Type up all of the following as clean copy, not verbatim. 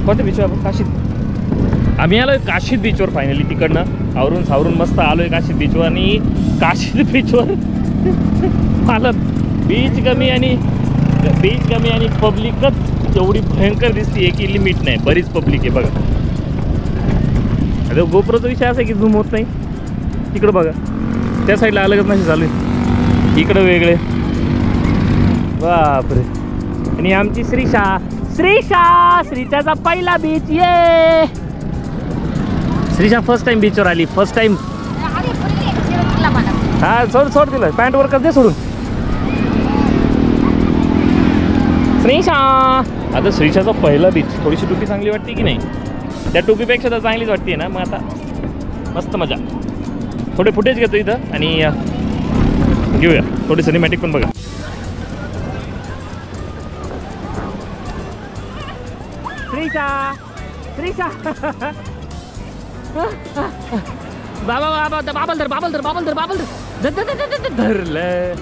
कोणत्या बीचवर आपण? काशीद. आम्ही आलोय काशीद बीचवर फायनली. तिकडनं आवरून सावरून मस्त आलोय काशीद बीचवर. आणि काशीद बीचवर मला बीच कमी आणि पब्लिकच एवढी भयंकर दिसते की लिमिट नाही. बरीच पब्लिक आहे बघा. आता गोप्रोचा विषय असा आहे की झूम होत नाही. तिकडं बघा त्या साईडला अलगच नाही चालू आहे, इकडं वेगळे. बापरे. आणि आमची श्रीषाचा पहिला बीच. ये श्रीषा फर्स्ट टाइम बीचवर आली. First time. हा सोड दिलं पॅन्ट वर दे सोडून. श्रीषा. आता श्रीषाचा पहिला बीच. थोडीशी टोपी चांगली वाटते की नाही? त्या टोपीपेक्षा तर चांगलीच वाटते ना. मग आता मस्त मजा. थोडे फुटेज घेतो इथं आणि घेऊया थोडी सिनेमॅटिक पण बघा. श्रीषा बाबा धरलं.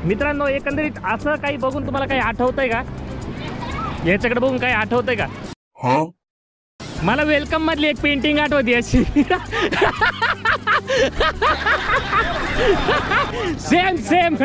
मित्रांनो, एकंदरीत असं काही बघून तुम्हाला काही आठवतंय का? याच्याकडे बघून काही आठवतंय का? मला वेलकम मधली एक पेंटिंग आठवती अशी. सेम.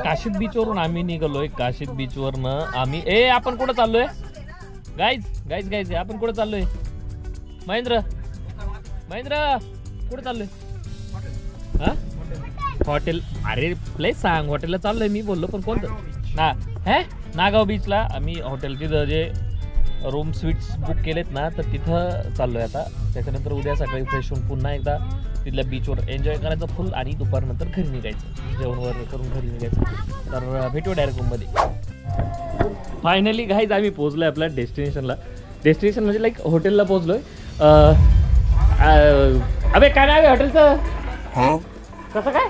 काशीद बीचवरून आम्ही निघालोय. काशीद बीचवरनं आम्ही आपण कुठं चाललोय? गाईज आपण कुठं चाललोय? महेंद्र कुठं चाललोय? हा हॉटेल. अरे प्लेस सांग. हॉटेलला चाललोय मी बोललो पण कोणतं? नागाव बीचला आम्ही हॉटेल. तिथं जे रूम स्वीट्स बुक केलेत ना तर तिथं चाललोय आता. त्याच्यानंतर उद्या सकाळी फ्रेश होऊन पुन्हा एकदा तिथल्या बीचवर एन्जॉय करायचं फुल. आणि दुपारनंतर घरी निघायचं. जेवण वगैरे करून घरी निघायचं. तर भेटू डायरेक्ट रूममध्ये. फायनली गाईज आम्ही पोहोचलोय आपल्या डेस्टिनेशनला. डेस्टिनेशन म्हणजे लाईक हॉटेलला पोहोचलोय. अबे काय नाव आहे हॉटेलचं? कसं काय?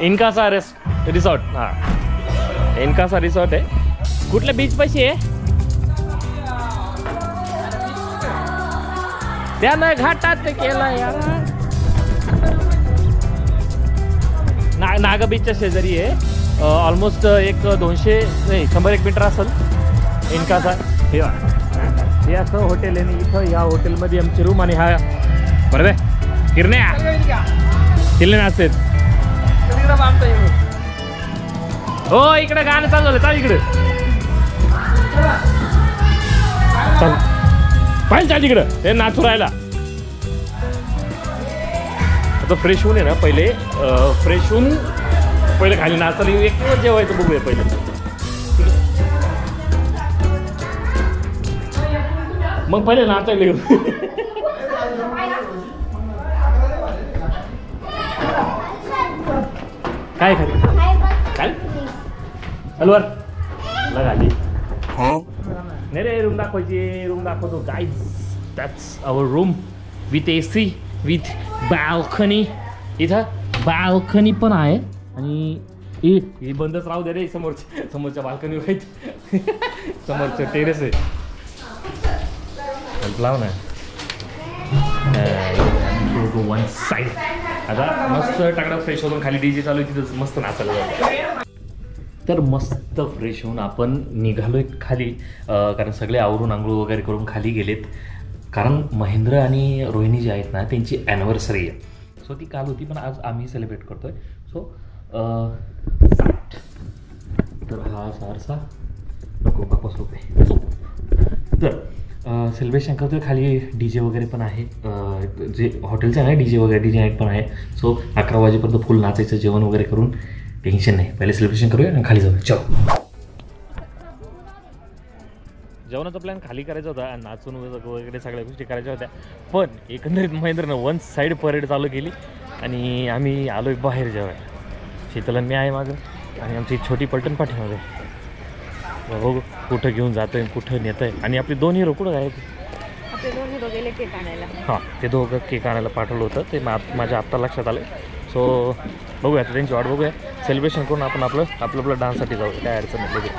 इनकासा रिसॉर्ट. हा इनकासा रिसॉर्ट आहे. कुठल्या बीच पाशी आहे? त्यानं घाटात केला यार. नागा बीचच्या शेजारी आहे. ऑलमोस्ट एक 200 नाही 100 मीटर असेल इनकासा. हे असं हॉटेल आहे. इथं या हॉटेलमध्ये आमची रूम. आणि हा बरोबर किरण्या किल्ले नाचतेत. हो इकडे गाणं चालू झालं. चाल इकडे चल पाहिजे. चाल इकडं ते नाचू राहायला. आता फ्रेश होऊन आहे ना पहिले. फ्रेश होऊन पहिले खाली नाचायला एक दिवस जेवायचं बघूया पहिले. मग पहिले नाचायला काय खाली काय अलवर लगाली नाही रे रूम दाखवायची रूम दाखवतो guys that's our room with AC with balcony इथं बाल्कनी पण आहे आणि ही बंदच राहू दे रे समोरच्या बाल्कनीवर आहेत समोरचं टेरेस आहे लाव ना वन साईड आता मस्त टाकडा फ्रेश होऊन खाली DJ चालू आहे तिथं मस्त नाचायला जातो तर मस्त फ्रेश होऊन आपण निघालोय खाली कारण सगळे आवरून आंघोळ वगैरे करून खाली गेलेत कारण महेंद्र आणि रोहिणी जी आहेत ना त्यांची ॲनिव्हर्सरी आहे सो ती काल होती पण आज आम्ही सेलिब्रेट करतोय सो तर हा सारसा नको वापस रुपये तर सेलिब्रेशन करतोय खाली DJ वगैरे पण आहे जे हॉटेलचं आहे ना DJ वगैरे DJ नाईट पण आहे सो 11 वाजेपर्यंत फुल नाचायचं जेवण वगैरे करून टेन्शन नाही पहिले सेलिब्रेशन करूया आणि खाली जाऊया चलो जेवणाचा प्लॅन खाली करायचा होता आणि नाचून वगैरे सगळ्या गोष्टी करायच्या होत्या पण एकंदरीत महेंद्रनं वन साईड परेड चालू केली आणि आम्ही आलोय बाहेर जेवायला शीतलन मी आहे मागं आणि आमची छोटी पलटण पाठीमागे बघू कुठं घेऊन जातोय कुठं नेतोय आणि आपले दोन हिरो कुठं काय आपले दोन हिरो गेले केक आणायला हां ते दोघं केक आणायला पाठवलं होतं ते माझ्या आत्ता लक्षात आलं सो बघूया त्यांची वाट बघूया सेलिब्रेशन करून आपण आपलं डान्ससाठी जाऊ काय अडचण नाही बघूया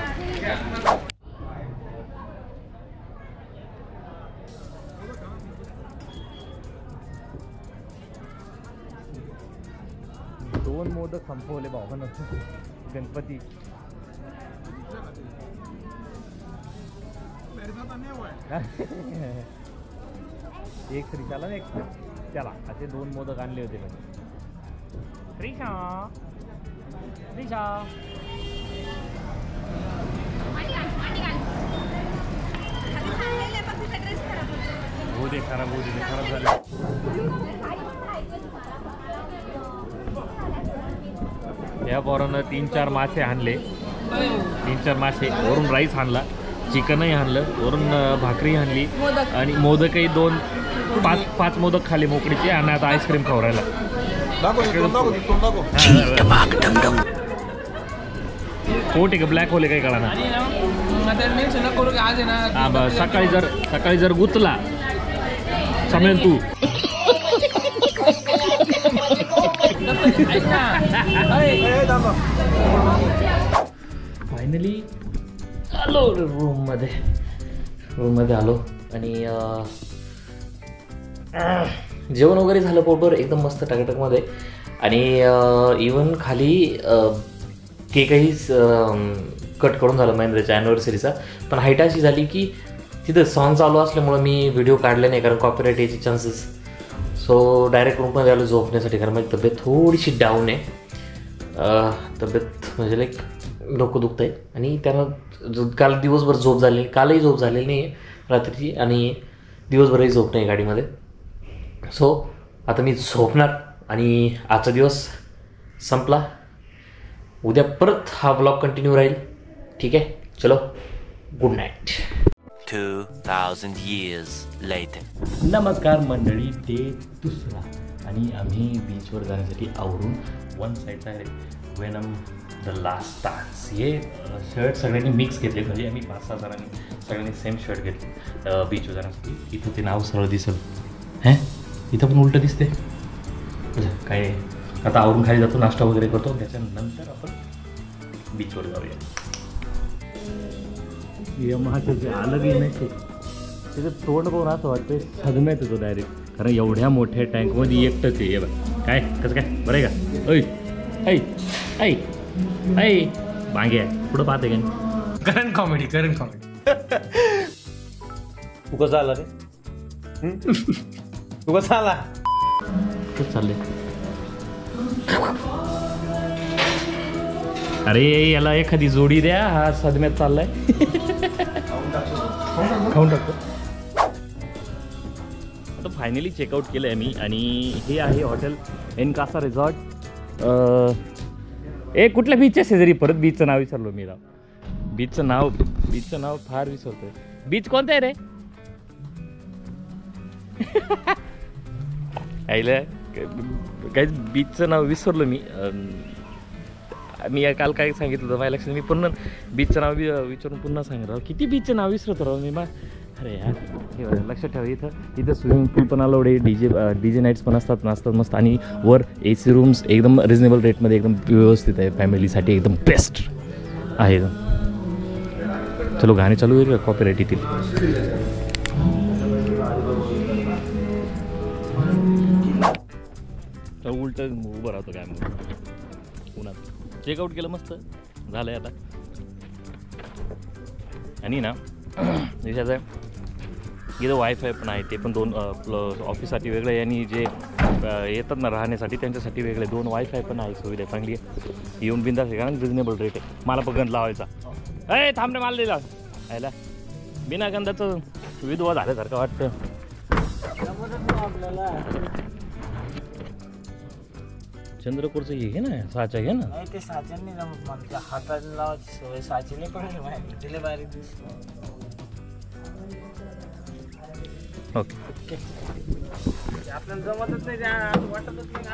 दोन मोदक संपवले भावानं गणपती एक श्रीशाला एक त्याला असे दोन मोदक आणले होते श्रीशा श्रीशा खराब झाले या पोरानं 3-4 मासे आणले 3-4 मासे वरून राईस आणला चिकनही आणलं वरून भाकरी आणली आणि मोदकही 5 मोदक खाली मोकळीचे आणि आता आईस्क्रीम खाऊ राहिला पोट आहे का ब्लॅक होल काही कळा ना सकाळी जर गुतला समजेल तू फायनली आलो रूम मध्ये आलो आणि जेवण वगैरे झालं पोटवर एकदम मस्त टकटकमध्ये आणि इवन खाली केकही कट करून झालं महेंद्रच्या ॲनिव्हर्सरीचा पण हाईट अशी झाली की तिथं सॉन्ग चालू असल्यामुळं मी व्हिडिओ काढले नाही कारण कॉपीराईट यायचे चान्सेस सो डायरेक्ट रूममध्ये आलो झोपण्यासाठी कारण माझी तब्येत थोडीशी डाऊन आहे तब्येत म्हणजे लाईक डोकं दुखतं आहे आणि त्यानं काल दिवसभर झोप झालेली कालही झोप झालेली नाही आहे रात्रीची आणि दिवसभरही झोप नाही गाडीमध्ये सो आता मी झोपणार आणि आजचा दिवस संपला उद्या परत हा ब्लॉग कंटिन्यू राहील ठीक आहे चलो गुड नाईट 2000 years later. नमस्कार मंडळी डे दुसरा आणि आम्ही बीचवर जाण्यासाठी आवरून वन साईड आहे वेनम द लास्ट डान्स हे शर्ट सगळ्यांनी मिक्स घेतले घरी आम्ही 5-6 जणांनी सगळ्यांनी सेम शर्ट घेतले बीचवर जाण्यासाठी इथं ते नाव सरळ दिसेल हे इथं पण उलटं दिसते काय आता आवरून खाली जातो नाश्ता वगैरे करतो त्याच्यानंतर आपण बीचवर जाऊया यमहाचं अलगही नाही त्याचं तोंड पाहून असं वाटतं सगम्यात येतो डायरेक्ट कारण एवढ्या मोठ्या टँकमध्ये एकटंच आहे बघ काय कसं काय बरं आहे का ऐ ऐ ऐ ऐ बांगे आहे पुढं पाहते काय करंट कॉमेडी तू कसा आला रे तू कसा आला खूप चाललंय अरे याला एखादी जोडी द्या हा सदम्यात चाललाय खाऊन टाकतो आता फायनली चेकआउट केलं आहे मी आणि हे आहे हॉटेल एन कासा रिसॉर्ट कुठल्या बीचच्या शेजारी परत बीचचं नाव विसरलो मी बीचचं नाव फार विसरतोय बीच कोणतं आहे रे काहीच बीचचं नाव विसरलो मी मी काल काय सांगितलं होतं माझ्या लक्षात, मी पुन्हा बीचचं नाव विचारून पुन्हा सांगत राहू, किती बीचचं नाव विसरत राहू मी. अरे यार हे बघा, लक्षात ठेवा इथं स्विमिंग पूल पण अलाउड आहे, डीजे नाईट्स पण असतात मस्त, आणि वर AC रूम्स एकदम रिजनेबल रेटमध्ये एकदम व्यवस्थित आहे, फॅमिलीसाठी एकदम बेस्ट आहे. चलो गाणे चालू आहे, कॉपीराइट येतील. उलट उभं राहतो काय मग उन्हात. चेकआउट केलं मस्त झालंय आता. आणि ना विषयाचं आहे इथं वायफाय पण आहे, ते पण 2 ऑफिससाठी वेगळं आहे, आणि जे येतात ना राहण्यासाठी त्यांच्यासाठी वेगळे 2 वायफाय पण आहे. सुविधा चांगली आहे, येऊन बिंदास आहे, कारण रिजनेबल रेट आहे. मला पण गंध लावायचा, अरे थांबणे मला दिला यायला, बिना गंधाचं विधवा झाल्यासारखं वाटतं. चंद्रपूरचं हे घे ना, साचा घे ना. ते साच्याने हाताने लावायची सवय, साचीने पण दिले बारीक दिसतो. ओके आपल्याला जमतच नाही, वाटतच नाही.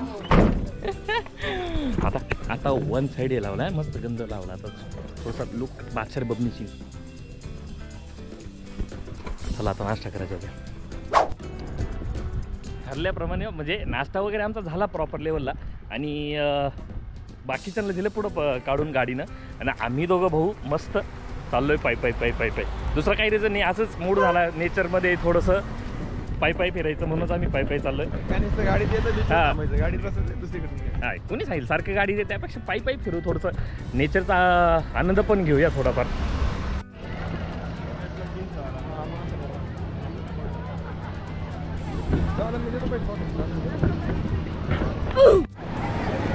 आता 1 साईड हे लावलाय, मस्त गंध लावला. आता थोडासा लुक बादशाह बबनीची. चला आता नाश्ता करायचा होता ठरल्याप्रमाणे, म्हणजे नाश्ता वगैरे आमचा झाला प्रॉपर लेवलला, आणि बाकीच्यांना दिलं पुढं काढून गाडीनं, आणि आम्ही दोघं भाऊ मस्त चाललोय पायी. दुसरं काही रिझन नाही, असंच मूड झाला नेचरमध्ये थोडंसं पायी फिरायचं, म्हणूनच आम्ही पायी चाललोय. हां कोणी सांगितलं सारखं गाडी देते, त्यापेक्षा पायी फिरू, थोडंसं नेचरचा आनंद पण घेऊया थोडाफार.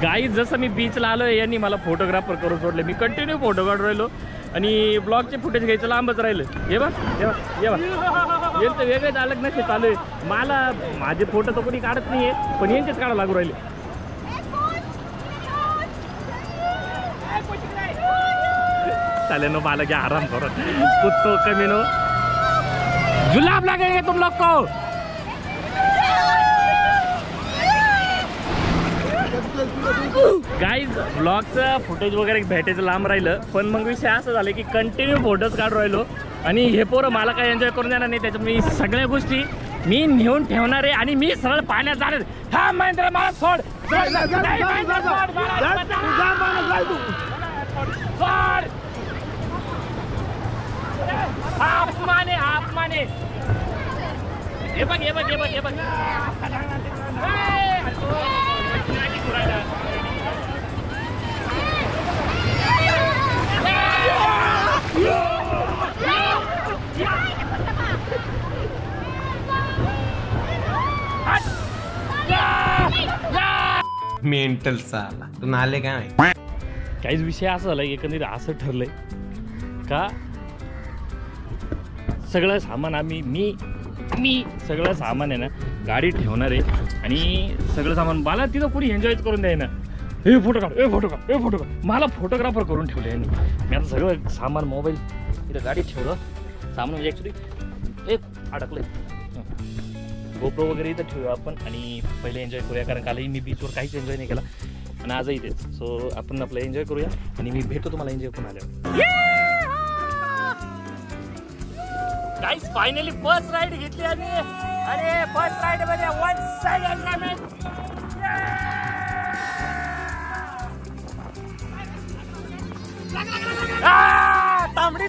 गाईज जसं मी बीचला आलोय, यांनी मला फोटोग्राफर करून सोडले. मी कंटिन्यू फोटो काढून राहिलो, आणि ब्लॉगचे फुटेज घ्यायचं लांबच राहिलं. हे बघ यांचं वेगळंच अलग नसे चालू आहे. मला माझे फोटो तर कोणी काढत नाही आहे, पण यांचेच काढा लागू राहिले. चालेल नो, मला घ्या आराम करत, कुत्तो कमी नो, जुलाब लागेंगे तुम लोग को. गाईज ब्लॉगचं फुटेज वगैरे भेटायचं लांब राहिलं, पण मग विषय असं झालं की कंटिन्यू फोटोज काढून राहिलो, आणि हे पोरं मला काय एन्जॉय करून देणार नाही. त्याच्यात मी सगळ्या गोष्टी मी नेऊन ठेवणार आहे, आणि मी सरळ पाण्यात जाणार. हा महेंद्र मला सोड, अपमाने. हे बघ मेंटल साला तू नाले काय. काहीच विषय असं झाला, एकंदरीत असं ठरलंय का सगळं सामान मी सगळं सामान आहे ना गाडीत ठेवणार आहे, आणि सगळं सामान मला तिथं कोणी एन्जॉयच करून द्याय ना. हे फोटो काढ, मला फोटोग्राफर करून ठेवले यांनी. मी आता सगळं सामान मोबाईल इथं गाडीत ठेवलं. सामान म्हणजे ॲक्च्युली अडकलं. गोप्रो वगैरे इथं ठेवूया आपण, आणि पहिले एन्जॉय करूया, कारण कालही मी बीचवर काहीच एन्जॉय नाही केला, आणि आजही तेच. सो आपण आपलं एन्जॉय करूया, आणि मी भेटतो तुम्हाला एन्जॉय करून आल्यावर. गाईज फायनली फर्स्ट राईड घेतली आम्ही, आणि फर्स्ट राईड मध्ये 1 साइड एन्जॉयमेंट. तांबडी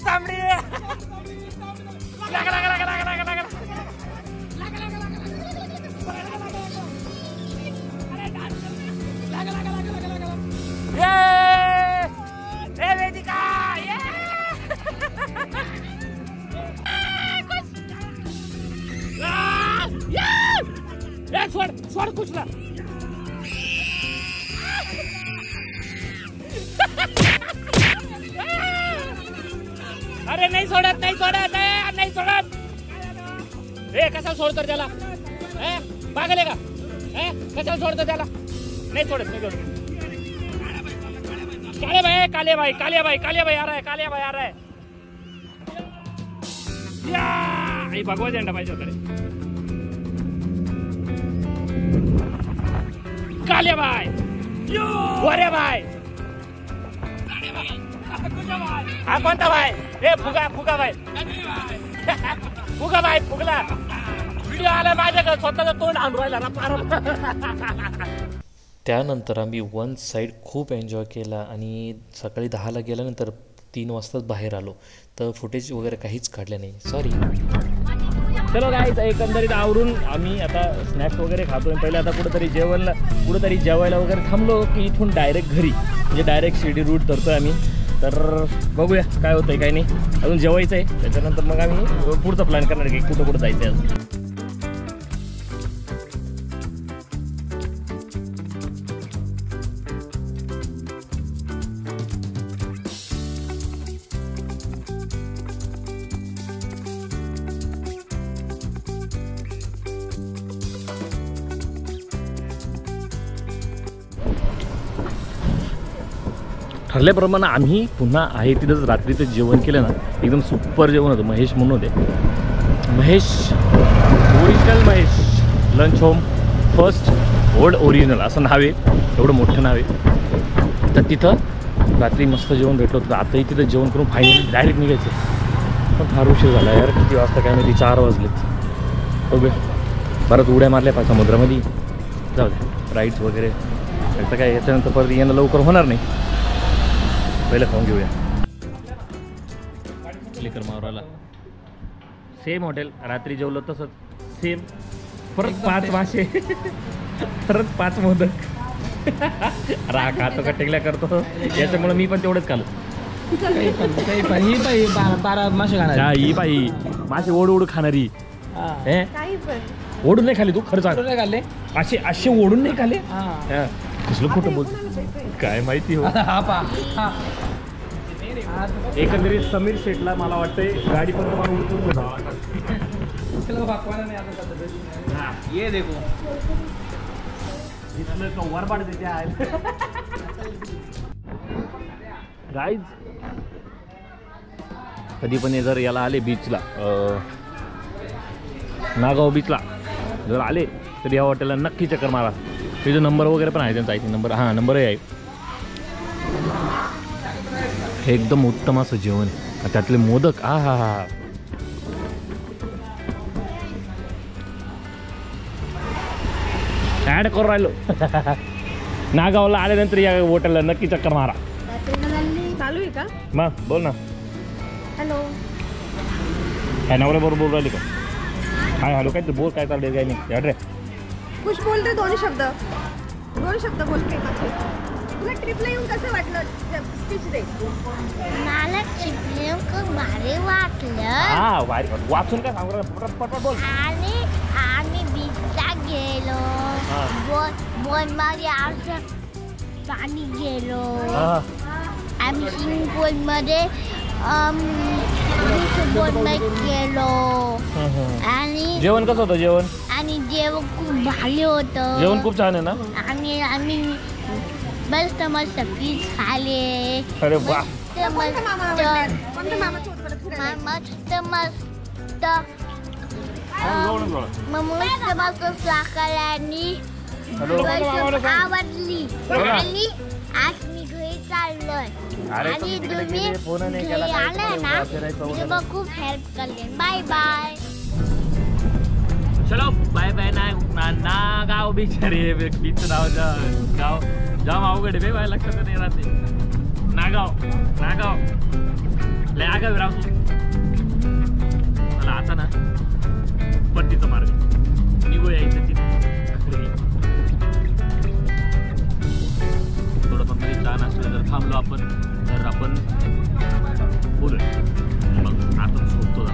सोड कुठला. अरे नाही सोडत. ए कसा सोडतो त्याला, पागल आहे का, कशाला सोडतो त्याला. नहीं छोड़े काले भाई आ रहा है या भगवा झेंडा पाहिजे होता रे काले भाई वरे भाई हा कोणता भाई? ए फुगा फुगा भाई. फुगा भाई फुगला. व्हिडिओ आला माझ्याकडे, स्वतःचं तोंड आणून राहिला ना. त्यानंतर आम्ही वन साईड खूप एन्जॉय केला आणि सकाळी 10ला गेल्यानंतर 3 वाजताच बाहेर आलो, तर फुटेज वगैरे काहीच काढले नाही, सॉरी. चलो गाईज, एकंदरीत आवरून आम्ही आता स्नॅक्स वगैरे खातोय. पहिले आता कुठंतरी जेवायला वगैरे थांबलो की इथून डायरेक्ट घरी, म्हणजे डायरेक्ट शिर्डी रूट धरतोय आम्ही. तर बघूया काय होतंय काय नाही. अजून जेवायचं आहे, त्याच्यानंतर मग आम्ही पुढचा प्लॅन करणार की कुठं जायचं आहे अजून. ठरल्याप्रमाणे आम्ही पुन्हा आहे तिथंच रात्रीचं जेवण केलं ना, एकदम सुपर जेवण होतं. महेश म्हणून होते, Mahesh original Mahesh lunch home first old original असं नाव आहे, एवढं मोठं नाव आहे. तर तिथं रात्री मस्त जेवण भेटलं होतं. आताही तिथं जेवण करून फायनली डायरेक्ट निघायचं, पण फार उशीर झाला यार. किती वाजता काय माहिती, 4 वाजलेत. ओके, परत उड्या मारल्या पाहिजे समुद्रामध्ये. जाऊ दे, राईड्स वगैरे त्याचं काय, याच्यानंतर परत येणं लवकर होणार नाही. पहिलं खाऊन घेऊया. लिकर मावराला सेम हॉटेल, रात्री जेवलं तसंच सेम. परत 5 मासे, परत 5 मोदक. राग खातो का टेकल्या करतो, याच्यामुळे मी पण तेवढंच खाल्लं. बारा मासे खाणार. ही बाई मासे ओढ खाणारी. काही पण ओढून नाही खाली तू, खरंच नाही खाल्ले असे ओढून नाही खाले. कसलं खोटं बोलतो काय माहिती हो. एकंदरीत समीर शेटला मला वाटतंय गाडी पण तुम्हाला उडकून ये देखो गाईज. कधी पण जर याला आले बीचला, नागाव बीचला जर आले तर या हॉटेलला नक्की चक्कर मारा. तिथे नंबर वगैरे पण आहे त्यांचा, आय थिंक नंबर, हां नंबरही आहे. हे एकदम उत्तम असं जेवण आहे. त्यातले मोदक हा हा हा ॲड करून राहिलो. नागावला आल्यानंतर या हॉटेलला नक्की चक्कर मारा. चालू आहे का? मग बोल ना. हॅलो, काय नवऱ्याबरोबर बोल राहिली का? हाय हॅलो काय तू बोल, काय चाललंय काय नाही. ॲड रे खुश बोलते. 2 शब्द बोलते. तुला ट्रिपला येऊन कसं वाटलं? स्पीच दे. मला ट्रिपला येऊन खूप भारी वाटलं. हा वाचून काय सांगू पटपट बोल. आणि आम्ही बीचला गेलो, बोटमध्ये आमचं पाणी गेलो. आम्ही स्विमिंग पूलमध्ये बोटमध्ये गेलो. आणि जेवण कसं होतं जेवण? आणि जेवण खूप भारी होतं. जेवण खूप छान आहे ना. आणि आम्ही मस्त मस्त पीस खाले. अरे वा, कोणता मामा सोबत फिरायला? मस्त मस्त साखरांनी आवडली. आणि आज मी घरी चाललोय. आणि तुम्ही घरी आलाय ना, तेव्हा खूप हेल्प करले. Bye bye. चलो बाय बाय. नागाव बीच. अरे बीच नाव गाव जाम अवघड आहे बाय, लक्षात नाही राहते. नागाव लय आगावी राव तू. मला आता ना पट्टीचा मार्ग निघू यायचं तिथे. थोडंफार मध्ये चहा नाश्ता जर थांबलो आपण तर आपण बोलू. मग आता झोपतो ना.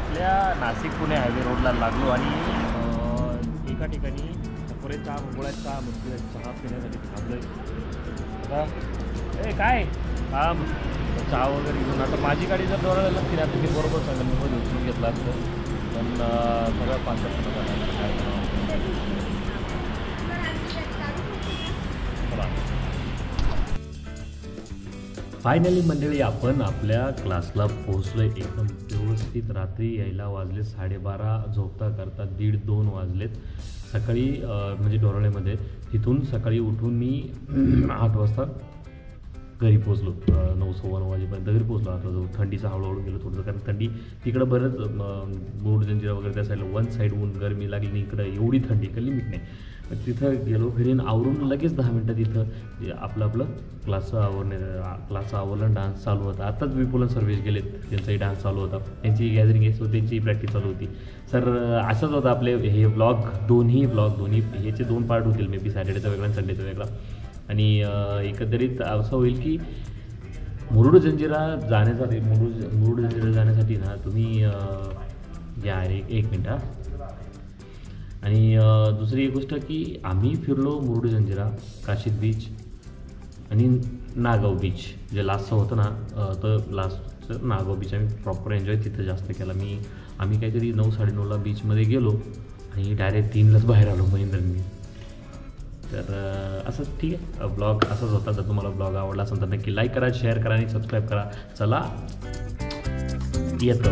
आपल्या नाशिक पुणे हायवे रोडला लागलो आणि एका ठिकाणी पुरे चहा मुंबळ्यात म्हणजे चहा पिण्यासाठी थांबलोय. आता काय चहा वगैरे घेऊन आता माझी गाडी जर डोळा लागते ना तर मी बरोबर सांगेल मी मध्ये उचलून घेतला असतं पण सगळं 5-7 काय फायनली मंडळी आपण आपल्या क्लासला पोहोचलो आहे एकदम व्यवस्थित. रात्री यायला वाजले 12:30, झोपता करता 1:30-2 वाजलेत. सकाळी म्हणजे डोरळेमध्ये तिथून सकाळी उठून मी 8 वाजता घरी पोचलो. 9-9:15 वाजेपर्यंत घरी पोचलो. आता थंडीचा हळूहळू गेलो थोडंसं कारण थंडी तिकडं बरंच मुरुड जंजिरा वगैरे त्या साईडला वन साईड ऊन गरमी लागली नाही. इकडं एवढी थंडी का लिमिट नाही. तिथं गेलो घरी आवरून लगेच 10 मिनटं तिथं आपलं क्लासचं आवरलं. डान्स चालू होता. आत्ताच विपुलन सर्व्हिस गेलेत त्यांचाही डान्स चालू होता. त्यांची गॅदरिंग आहे सो त्यांची प्रॅक्टिस चालू होती. सर असंच होतं आपले हे दोन्ही ह्याचे 2 पार्ट होतील मे बी सॅटर्डेचा वेगळा आणि संडेचा वेगळा. आणि एकंदरीत असं होईल की मुरुड जंजिरा जाण्यासाठी ना तुम्ही या एक मिनटं. आणि दुसरी एक गोष्ट की आम्ही फिरलो मुरुड जंजिरा, काशीद बीच आणि नागाव बीच जे लास्टचं होतं ना तर लास्टचं नागाव बीच आम्ही प्रॉपर एन्जॉय तिथं जास्त केला. आम्ही काहीतरी 9-9:30ला बीचमध्ये गेलो आणि डायरेक्ट 3लाच बाहेर आलो महेंद्रनी. तर असंच ठीक आहे ब्लॉग असाच होता. जर तुम्हाला ब्लॉग आवडला असेल तर नक्की लाईक करा, शेअर करा आणि सबस्क्राईब करा. चला येतो.